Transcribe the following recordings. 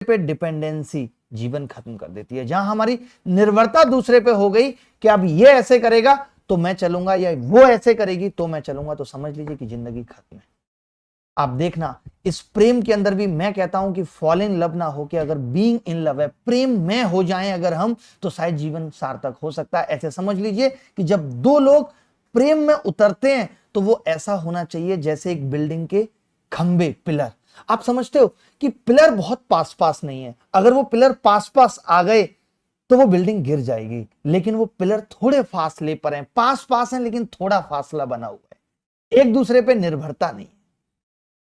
पे डिपेंडेंसी जीवन खत्म कर देती है। जहां हमारी निर्भरता दूसरे पे हो गई कि अब ये ऐसे करेगा तो मैं चलूंगा या वो ऐसे करेगी तो मैं चलूंगा, तो समझ लीजिए कि जिंदगी खत्म है। आप देखना इस प्रेम के अंदर भी मैं कहता हूं कि फॉल इन लव ना हो के अगर बीइंग इन लव है, प्रेम में हो जाएं अगर हम, तो शायद जीवन सार्थक हो सकता है। ऐसे समझ लीजिए कि जब दो लोग प्रेम में उतरते हैं तो वो ऐसा होना चाहिए जैसे एक बिल्डिंग के खंबे, पिलर। आप समझते हो कि पिलर बहुत पास पास नहीं है, अगर वो पिलर पास पास आ गए तो वो बिल्डिंग गिर जाएगी, लेकिन वो पिलर थोड़े फासले पर हैं, पास पास हैं लेकिन थोड़ा फासला बना हुआ है, एक दूसरे पे निर्भरता नहीं,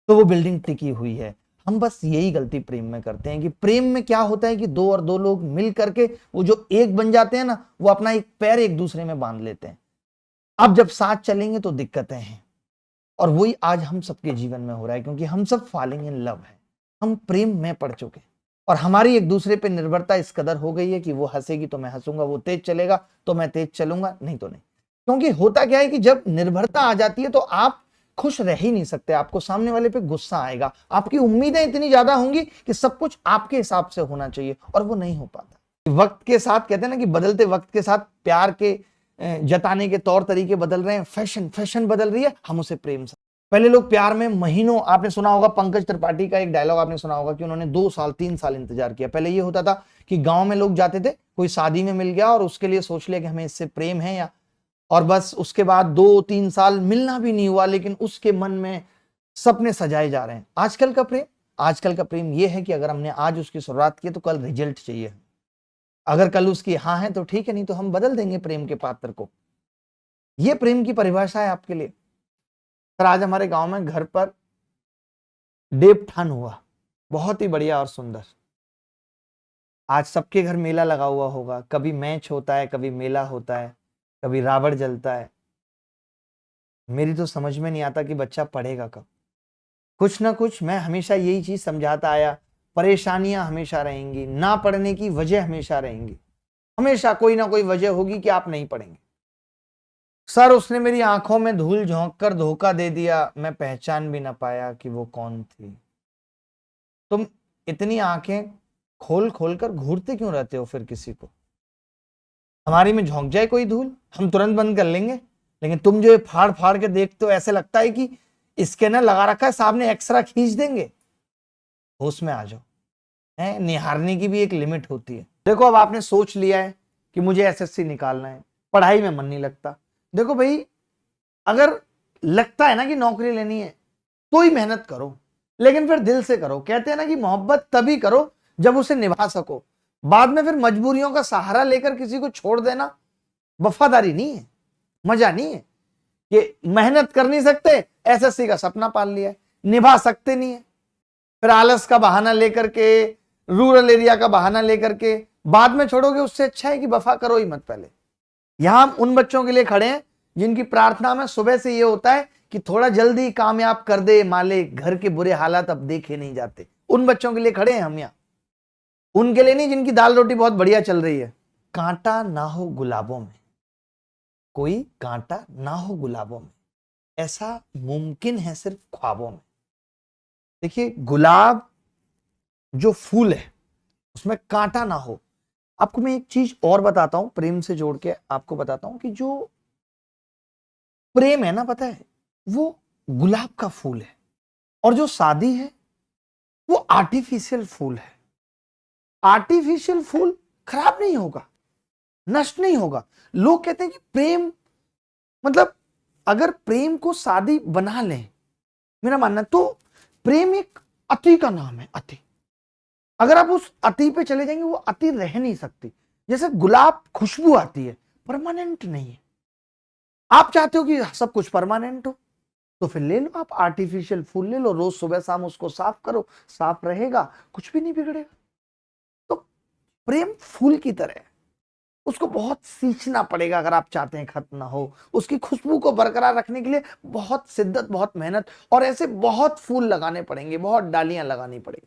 तो वो बिल्डिंग टिकी हुई है। हम बस यही गलती प्रेम में करते हैं कि प्रेम में क्या होता है कि दो और दो लोग मिल करके वो जो एक बन जाते हैं ना, वो अपना एक पैर एक दूसरे में बांध लेते हैं। अब जब साथ चलेंगे तो दिक्कतें हैं, और वही आज हम सबके जीवन में हो रहा है, क्योंकि हम सब फॉलिंग इन लव है, हम प्रेम में पड़ चुके हैं और हमारी एक दूसरे पे निर्भरता इस कदर हो गई है कि वो हंसेगी तो मैं हंसूंगा, वो तेज चलेगा तो मैं तेज चलूंगा, नहीं तो नहीं। क्योंकि होता क्या है कि जब निर्भरता आ जाती है तो आप खुश रह ही नहीं सकते, आपको सामने वाले पे गुस्सा आएगा, आपकी उम्मीदें इतनी ज्यादा होंगी कि सब कुछ आपके हिसाब से होना चाहिए और वो नहीं हो पाता। वक्त के साथ कहते हैं ना कि बदलते वक्त के साथ प्यार के जताने के तौर तरीके बदल रहे हैं, फैशन बदल रही है, हम उसे प्रेम से। पहले लोग प्यार में महीनों, आपने सुना होगा पंकज त्रिपाठी का एक डायलॉग आपने सुना होगा कि उन्होंने 2 साल 3 साल इंतजार किया। पहले ये होता था कि गांव में लोग जाते थे, कोई शादी में मिल गया और उसके लिए सोच लिया कि हमें इससे प्रेम है या, और बस उसके बाद 2-3 साल मिलना भी नहीं हुआ, लेकिन उसके मन में सपने सजाए जा रहे हैं। आजकल का प्रेम ये है कि अगर हमने आज उसकी शुरुआत की तो कल रिजल्ट चाहिए, अगर कल उसकी हाँ है तो ठीक है, नहीं तो हम बदल देंगे प्रेम के पात्र को। ये प्रेम की परिभाषा है आपके लिए। सर आज हमारे गांव में घर पर देवठान हुआ, बहुत ही बढ़िया और सुंदर। आज सबके घर मेला लगा हुआ होगा, कभी मैच होता है, कभी मेला होता है, कभी रावण जलता है। मेरी तो समझ में नहीं आता कि बच्चा पढ़ेगा कब। कुछ ना कुछ मैं हमेशा यही चीज समझाता आया, परेशानियां हमेशा रहेंगी, ना पढ़ने की वजह हमेशा रहेंगी, हमेशा कोई ना कोई वजह होगी कि आप नहीं पढ़ेंगे। सर उसने मेरी आंखों में धूल झोंक कर धोखा दे दिया, मैं पहचान भी ना पाया कि वो कौन थी। तुम इतनी आंखें खोल खोल कर घूरते क्यों रहते हो फिर किसी को? हमारी में झोंक जाए कोई धूल हम तुरंत बंद कर लेंगे, लेकिन तुम जो फाड़ फाड़ के देखते हो ऐसे लगता है कि स्कैनर लगा रखा है, सामने एक्सरा खींच देंगे। होश में आ जाओ, है निहारने की भी एक लिमिट होती है। देखो अब आपने सोच लिया है कि मुझे एसएससी निकालना है, पढ़ाई में मन नहीं लगता। देखो भाई, अगर लगता है ना कि नौकरी लेनी है तो ही मेहनत करो, लेकिन फिर दिल से करो। कहते हैं ना कि मोहब्बत तभी करो जब उसे निभा सको, बाद में फिर मजबूरियों का सहारा लेकर किसी को छोड़ देना वफादारी नहीं है, मजा नहीं है। ये मेहनत कर नहीं सकते, एसएससी का सपना पाल लिया है, निभा सकते नहीं है, फिर आलस का बहाना लेकर के, रूरल एरिया का बहाना लेकर के बाद में छोड़ोगे। उससे अच्छा है कि वफा करो ही मत पहले। यहां हम उन बच्चों के लिए खड़े हैं जिनकी प्रार्थना में सुबह से ये होता है कि थोड़ा जल्दी कामयाब कर दे मालिक, घर के बुरे हालात अब देखे नहीं जाते। उन बच्चों के लिए खड़े हैं हम यहां, उनके लिए नहीं जिनकी दाल रोटी बहुत बढ़िया चल रही है। कांटा ना हो गुलाबों में, कोई कांटा ना हो गुलाबों में, ऐसा मुमकिन है सिर्फ ख्वाबों में। देखिए गुलाब जो फूल है उसमें कांटा ना हो। आपको मैं एक चीज और बताता हूं, प्रेम से जोड़ के आपको बताता हूं कि जो प्रेम है ना, पता है वो गुलाब का फूल है, और जो शादी है वो आर्टिफिशियल फूल है। आर्टिफिशियल फूल खराब नहीं होगा, नष्ट नहीं होगा। लोग कहते हैं कि प्रेम मतलब अगर प्रेम को शादी बना लें, मेरा मानना तो प्रेम एक अति का नाम है, अति। अगर आप उस अति पे चले जाएंगे वो अति रह नहीं सकती। जैसे गुलाब खुशबू आती है, परमानेंट नहीं है। आप चाहते हो कि सब कुछ परमानेंट हो, तो फिर ले लो आप आर्टिफिशियल फूल ले लो, रोज सुबह शाम उसको साफ करो, साफ रहेगा, कुछ भी नहीं बिगड़ेगा। तो प्रेम फूल की तरह है, उसको बहुत सींचना पड़ेगा अगर आप चाहते हैं खत्म ना हो। उसकी खुशबू को बरकरार रखने के लिए बहुत शिद्दत, बहुत मेहनत और ऐसे बहुत फूल लगाने पड़ेंगे, बहुत डालियां लगानी पड़ेंगी।